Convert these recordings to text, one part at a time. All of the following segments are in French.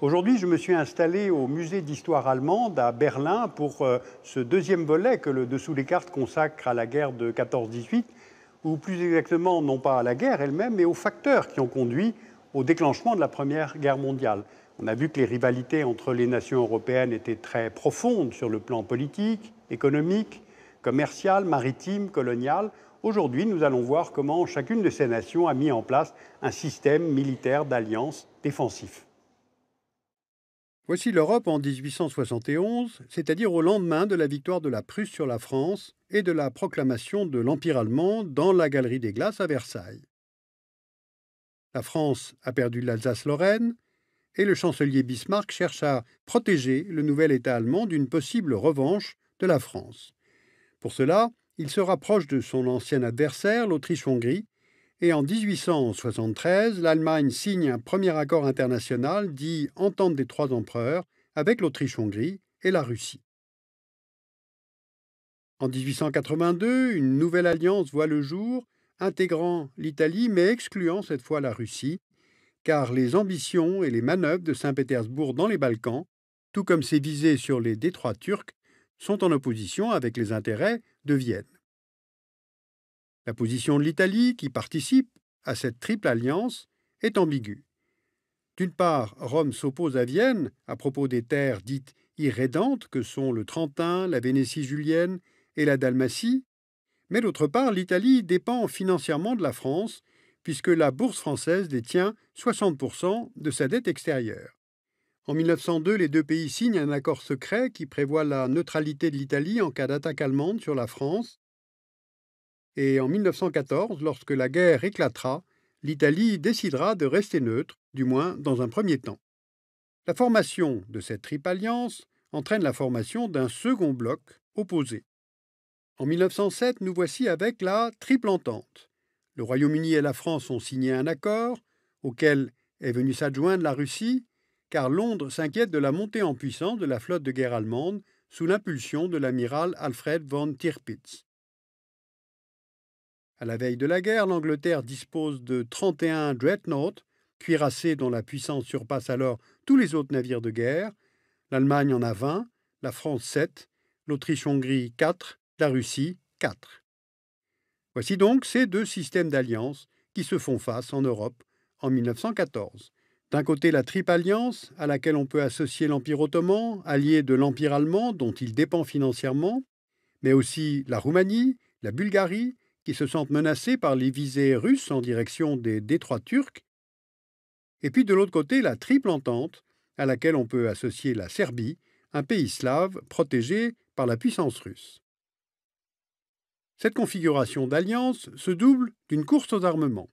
Aujourd'hui, je me suis installé au musée d'histoire allemande à Berlin pour ce deuxième volet que le Dessous des cartes consacre à la guerre de 14-18, ou plus exactement non pas à la guerre elle-même, mais aux facteurs qui ont conduit au déclenchement de la Première Guerre mondiale. On a vu que les rivalités entre les nations européennes étaient très profondes sur le plan politique, économique, commercial, maritime, colonial. Aujourd'hui, nous allons voir comment chacune de ces nations a mis en place un système militaire d'alliance défensif. Voici l'Europe en 1871, c'est-à-dire au lendemain de la victoire de la Prusse sur la France et de la proclamation de l'Empire allemand dans la Galerie des Glaces à Versailles. La France a perdu l'Alsace-Lorraine et le chancelier Bismarck cherche à protéger le nouvel État allemand d'une possible revanche de la France. Pour cela, il se rapproche de son ancien adversaire, l'Autriche-Hongrie, et en 1873, l'Allemagne signe un premier accord international dit Entente des trois empereurs avec l'Autriche-Hongrie et la Russie. En 1882, une nouvelle alliance voit le jour, intégrant l'Italie mais excluant cette fois la Russie, car les ambitions et les manœuvres de Saint-Pétersbourg dans les Balkans, tout comme ses visées sur les détroits turcs, sont en opposition avec les intérêts de Vienne. La position de l'Italie, qui participe à cette triple alliance, est ambiguë. D'une part, Rome s'oppose à Vienne à propos des terres dites irrédentes que sont le Trentin, la Vénétie julienne et la Dalmatie, mais d'autre part, l'Italie dépend financièrement de la France, puisque la Bourse française détient 60% de sa dette extérieure. En 1902, les deux pays signent un accord secret qui prévoit la neutralité de l'Italie en cas d'attaque allemande sur la France. Et en 1914, lorsque la guerre éclatera, l'Italie décidera de rester neutre, du moins dans un premier temps. La formation de cette triple alliance entraîne la formation d'un second bloc opposé. En 1907, nous voici avec la Triple Entente. Le Royaume-Uni et la France ont signé un accord, auquel est venue s'adjoindre la Russie, car Londres s'inquiète de la montée en puissance de la flotte de guerre allemande sous l'impulsion de l'amiral Alfred von Tirpitz. À la veille de la guerre, l'Angleterre dispose de 31 dreadnoughts, cuirassés dont la puissance surpasse alors tous les autres navires de guerre. L'Allemagne en a 20, la France 7, l'Autriche-Hongrie 4, la Russie 4. Voici donc ces deux systèmes d'alliance qui se font face en Europe en 1914. D'un côté, la Triple Alliance, à laquelle on peut associer l'Empire ottoman, allié de l'Empire allemand dont il dépend financièrement, mais aussi la Roumanie, la Bulgarie, qui se sentent menacés par les visées russes en direction des détroits turcs, et puis de l'autre côté la Triple Entente, à laquelle on peut associer la Serbie, un pays slave protégé par la puissance russe. Cette configuration d'alliance se double d'une course aux armements.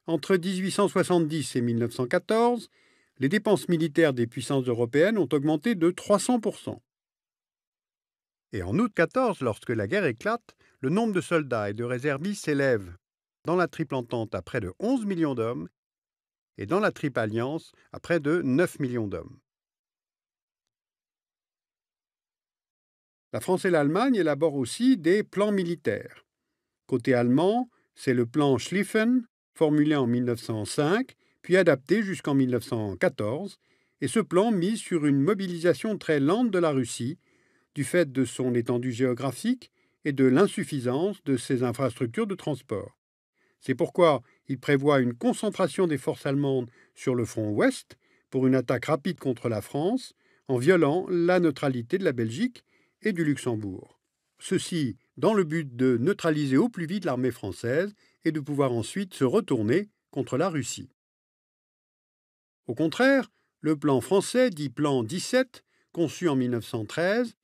Entre 1870 et 1914, les dépenses militaires des puissances européennes ont augmenté de 300%. Et en août 14, lorsque la guerre éclate, le nombre de soldats et de réservistes s'élève dans la Triple Entente à près de 11 millions d'hommes et dans la Triple Alliance à près de 9 millions d'hommes. La France et l'Allemagne élaborent aussi des plans militaires. Côté allemand, c'est le plan Schlieffen, formulé en 1905, puis adapté jusqu'en 1914, et ce plan mise sur une mobilisation très lente de la Russie, du fait de son étendue géographique et de l'insuffisance de ses infrastructures de transport. C'est pourquoi il prévoit une concentration des forces allemandes sur le front ouest pour une attaque rapide contre la France, en violant la neutralité de la Belgique et du Luxembourg. Ceci dans le but de neutraliser au plus vite l'armée française et de pouvoir ensuite se retourner contre la Russie. Au contraire, le plan français, dit plan 17, conçu en 1913,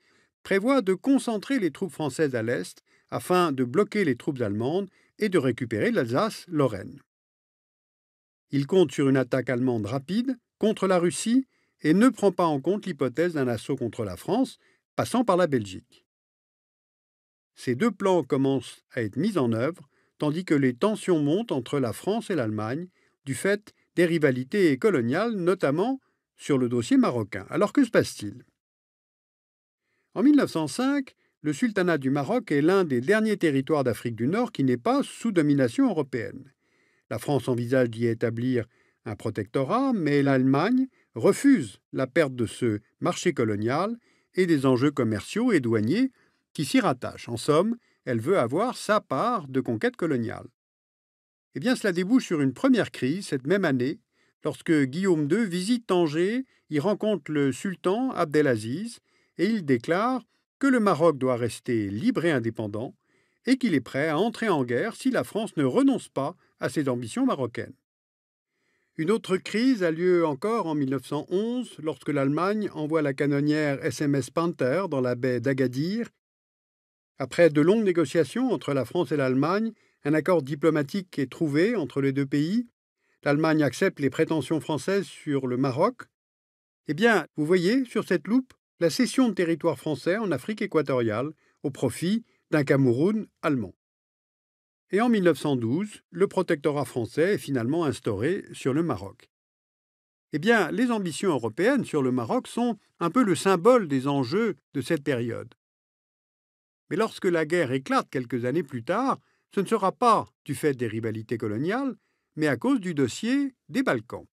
prévoit de concentrer les troupes françaises à l'est afin de bloquer les troupes allemandes et de récupérer l'Alsace-Lorraine. Il compte sur une attaque allemande rapide contre la Russie et ne prend pas en compte l'hypothèse d'un assaut contre la France, passant par la Belgique. Ces deux plans commencent à être mis en œuvre, tandis que les tensions montent entre la France et l'Allemagne, du fait des rivalités coloniales, notamment sur le dossier marocain. Alors que se passe-t-il ? En 1905, le sultanat du Maroc est l'un des derniers territoires d'Afrique du Nord qui n'est pas sous domination européenne. La France envisage d'y établir un protectorat, mais l'Allemagne refuse la perte de ce marché colonial et des enjeux commerciaux et douaniers qui s'y rattachent. En somme, elle veut avoir sa part de conquête coloniale. Eh bien, cela débouche sur une première crise cette même année, lorsque Guillaume II visite Tanger, y rencontre le sultan Abdelaziz, et il déclare que le Maroc doit rester libre et indépendant, et qu'il est prêt à entrer en guerre si la France ne renonce pas à ses ambitions marocaines. Une autre crise a lieu encore en 1911, lorsque l'Allemagne envoie la canonnière SMS Panther dans la baie d'Agadir. Après de longues négociations entre la France et l'Allemagne, un accord diplomatique est trouvé entre les deux pays. L'Allemagne accepte les prétentions françaises sur le Maroc. Eh bien, vous voyez sur cette loupe la cession de territoire français en Afrique équatoriale au profit d'un Cameroun allemand. Et en 1912, le protectorat français est finalement instauré sur le Maroc. Eh bien, les ambitions européennes sur le Maroc sont un peu le symbole des enjeux de cette période. Mais lorsque la guerre éclate quelques années plus tard, ce ne sera pas du fait des rivalités coloniales, mais à cause du dossier des Balkans.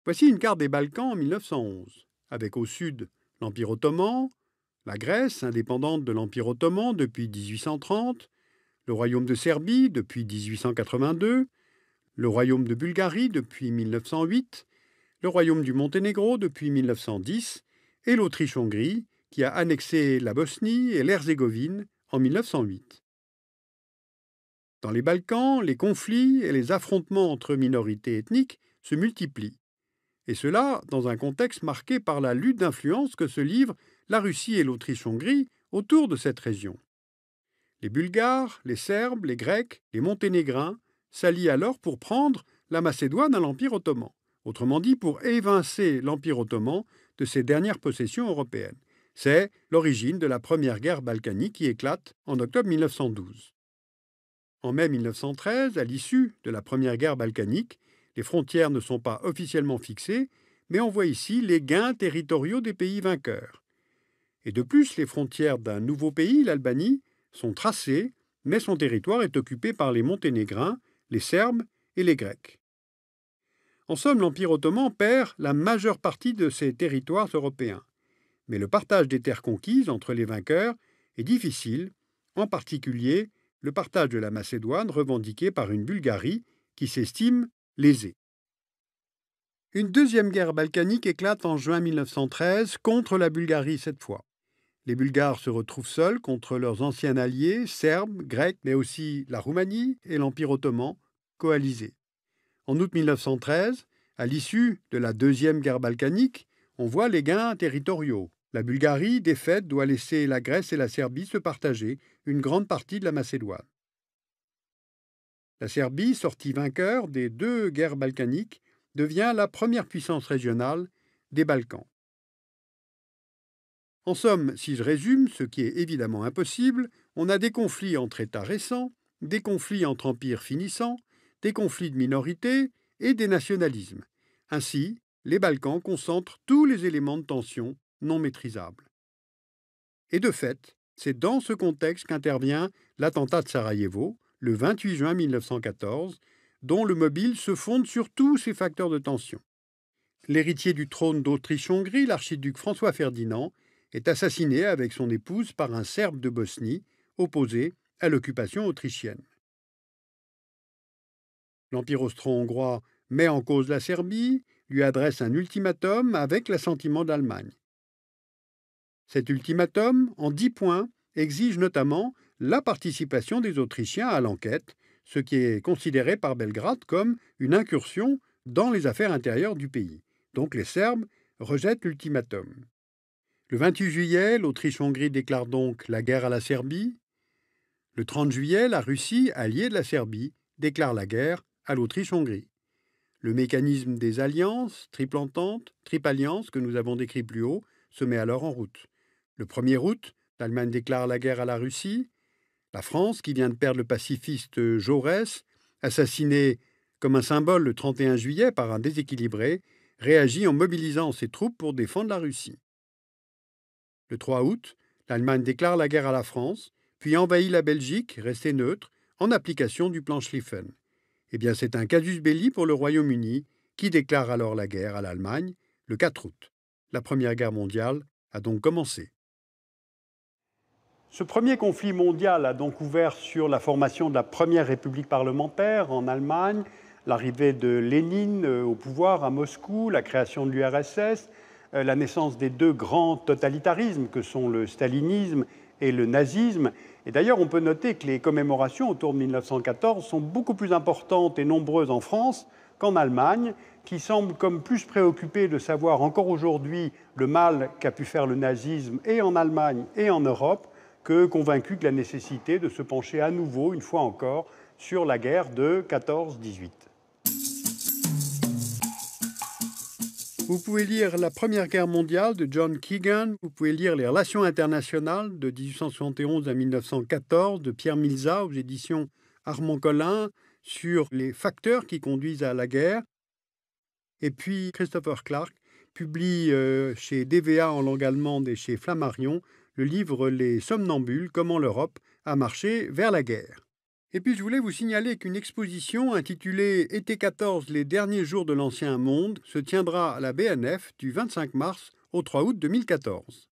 Voici une carte des Balkans en 1911, avec au sud l'Empire ottoman, la Grèce, indépendante de l'Empire ottoman depuis 1830, le Royaume de Serbie depuis 1882, le Royaume de Bulgarie depuis 1908, le Royaume du Monténégro depuis 1910 et l'Autriche-Hongrie qui a annexé la Bosnie et l'Herzégovine en 1908. Dans les Balkans, les conflits et les affrontements entre minorités ethniques se multiplient, et cela dans un contexte marqué par la lutte d'influence que se livrent la Russie et l'Autriche-Hongrie autour de cette région. Les Bulgares, les Serbes, les Grecs, les Monténégrins s'allient alors pour prendre la Macédoine à l'Empire ottoman, autrement dit pour évincer l'Empire ottoman de ses dernières possessions européennes. C'est l'origine de la première guerre balkanique qui éclate en octobre 1912. En mai 1913, à l'issue de la première guerre balkanique, les frontières ne sont pas officiellement fixées, mais on voit ici les gains territoriaux des pays vainqueurs. Et de plus, les frontières d'un nouveau pays, l'Albanie, sont tracées, mais son territoire est occupé par les Monténégrins, les Serbes et les Grecs. En somme, l'Empire ottoman perd la majeure partie de ses territoires européens. Mais le partage des terres conquises entre les vainqueurs est difficile, en particulier le partage de la Macédoine revendiqué par une Bulgarie qui s'estime lésée. Une deuxième guerre balkanique éclate en juin 1913 contre la Bulgarie cette fois. Les Bulgares se retrouvent seuls contre leurs anciens alliés, serbes, grecs, mais aussi la Roumanie et l'Empire ottoman coalisés. En août 1913, à l'issue de la deuxième guerre balkanique, on voit les gains territoriaux. La Bulgarie, défaite, doit laisser la Grèce et la Serbie se partager une grande partie de la Macédoine. La Serbie, sortie vainqueur des deux guerres balkaniques, devient la première puissance régionale des Balkans. En somme, si je résume, ce qui est évidemment impossible, on a des conflits entre États récents, des conflits entre empires finissants, des conflits de minorités et des nationalismes. Ainsi, les Balkans concentrent tous les éléments de tension non maîtrisables. Et de fait, c'est dans ce contexte qu'intervient l'attentat de Sarajevo, le 28 juin 1914, dont le mobile se fonde sur tous ces facteurs de tension. L'héritier du trône d'Autriche-Hongrie, l'archiduc François Ferdinand, est assassiné avec son épouse par un Serbe de Bosnie, opposé à l'occupation autrichienne. L'Empire austro-hongrois met en cause la Serbie, lui adresse un ultimatum avec l'assentiment d'Allemagne. Cet ultimatum, en 10 points, exige notamment la participation des Autrichiens à l'enquête, ce qui est considéré par Belgrade comme une incursion dans les affaires intérieures du pays. Donc les Serbes rejettent l'ultimatum. Le 28 juillet, l'Autriche-Hongrie déclare donc la guerre à la Serbie. Le 30 juillet, la Russie, alliée de la Serbie, déclare la guerre à l'Autriche-Hongrie. Le mécanisme des alliances, triple entente, triple alliance que nous avons décrit plus haut, se met alors en route. Le 1er août, l'Allemagne déclare la guerre à la Russie. La France, qui vient de perdre le pacifiste Jaurès, assassiné comme un symbole le 31 juillet par un déséquilibré, réagit en mobilisant ses troupes pour défendre la Russie. Le 3 août, l'Allemagne déclare la guerre à la France, puis envahit la Belgique, restée neutre, en application du plan Schlieffen. Eh bien, c'est un casus belli pour le Royaume-Uni, qui déclare alors la guerre à l'Allemagne le 4 août. La Première Guerre mondiale a donc commencé. Ce premier conflit mondial a donc ouvert sur la formation de la première république parlementaire en Allemagne, l'arrivée de Lénine au pouvoir à Moscou, la création de l'URSS, la naissance des deux grands totalitarismes que sont le stalinisme et le nazisme. Et d'ailleurs, on peut noter que les commémorations autour de 1914 sont beaucoup plus importantes et nombreuses en France qu'en Allemagne, qui semble comme plus préoccupée de savoir encore aujourd'hui le mal qu'a pu faire le nazisme et en Allemagne et en Europe, que convaincue de la nécessité de se pencher à nouveau, une fois encore, sur la guerre de 14-18. Vous pouvez lire La Première Guerre mondiale de John Keegan, vous pouvez lire Les Relations internationales de 1871 à 1914 de Pierre Milza aux éditions Armand Collin sur les facteurs qui conduisent à la guerre. Et puis Christopher Clark publie chez DVA en langue allemande et chez Flammarion le livre Les Somnambules, comment l'Europe a marché vers la guerre. Et puis je voulais vous signaler qu'une exposition intitulée Été 14, les derniers jours de l'Ancien Monde se tiendra à la BNF du 25 mars au 3 août 2014.